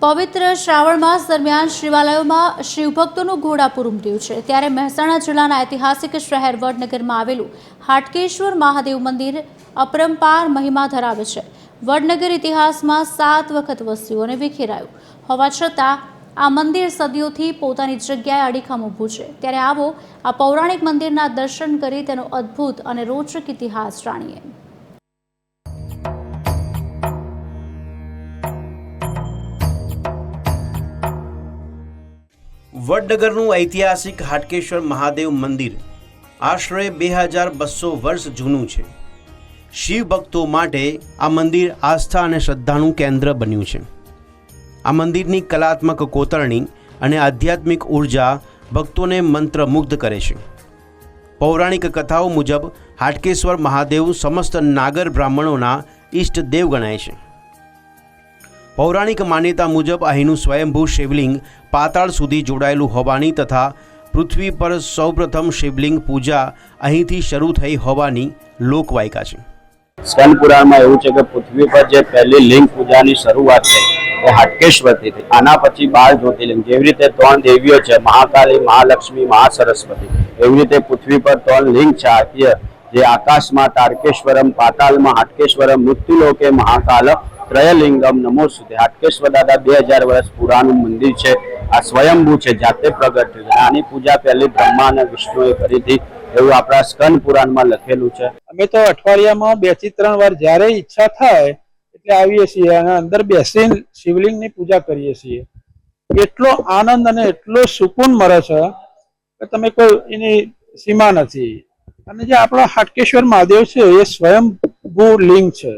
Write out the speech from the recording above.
પવિત્ર શ્રાવણ માસ દરમિયાન શિવાલયોમાં શિવભક્તોનું ઘોડાપુર ઉમટ્યું છે। ત્યારે મહેસાણા જિલ્લાના ઐતિહાસિક શહેર વડનગરમાં આવેલું હાટકેશ્વર મહાદેવ મંદિર અપરંપાર મહિમા ધરાવે છે। વડનગર ઇતિહાસમાં 7 વખત વસ્યું અને વિખેરાયું હોવા છતાં આ મંદિર સદીઓથી પોતાની જગ્યાએ અડીખમ ઊભું છે। ત્યારે આવો આ પૌરાણિક મંદિરના દર્શન કરી તેનો અદ્ભુત અને રોચક ઇતિહાસ જાણીએ। વડનગરનું ઐતિહાસિક હાટકેશ્વર મહાદેવ મંદિર આશરે 2200 વર્ષ જૂનું છે। શિવ ભક્તો માટે આ મંદિર આસ્થા અને શ્રદ્ધાનું કેન્દ્ર બન્યું છે। આ મંદિરની કલાત્મક કોતરણી અને આધ્યાત્મિક ઉર્જા ભક્તોને મંત્રમુગ્ધ કરે છે। પૌરાણિક કથાઓ મુજબ હાટકેશ્વર મહાદેવ સમસ્ત નાગર બ્રાહ્મણોના ઈષ્ટ દેવ ગણાય છે। પૌરાણિક માન્યતા મુજબ અહીંનું સ્વયંભૂ શિવલિંગ પાતાળ સુધી જોડાયેલું હોવાની તથા પૃથ્વી પર સૌપ્રથમ શિવલિંગ પૂજા અહીંથી શરૂ થઈ હોવાની લોકવાયકા છે। સ્કંદ પુરાણમાં એવું છે કે પૃથ્વી પર જે પહેલી લિંગ પૂજાની શરૂઆત થઈ એ હાટકેશ્વરથી થઈ। આના પછી 12 જ્યોતિર્લિંગ, જેવી રીતે 3 દેવીઓ છે, મહાકાલી, મહાલક્ષ્મી, મહાસરસ્વતી, એવી રીતે પૃથ્વી પર 3 લિંગ છે, જે આકાશમાં તારકેશ્વરમ, પાતાળમાં હાટકેશ્વરમ, મૃત્યુલોકે મહાકાલ ત્રયલિંગમ નમોસ્તુતે। હાટકેશ્વર દાદા 2000 વર્ષ પુરાણું મંદિર છે। આ સ્વયંભૂ છે, જાતે પ્રગટ થયું છે। આની પૂજા પહેલી બ્રહ્મા અને વિષ્ણુએ કરી હતી એવું આપણા સ્કંદ પુરાણમાં લખેલું છે। અમે તો અઠવાડિયામાં 2 થી 3 વાર જ્યારે ઈચ્છા થાય એટલે આવીએ છીએ અને અંદર બેસીને શિવલિંગની પૂજા કરીએ છીએ। એટલો આનંદ અને એટલો સુકૂન મળે છે કે તમે કોઈ એની સીમા નથી। અને જે આપણો હાટકેશ્વર મહાદેવ છે એ સ્વયંભૂ લિંગ છે।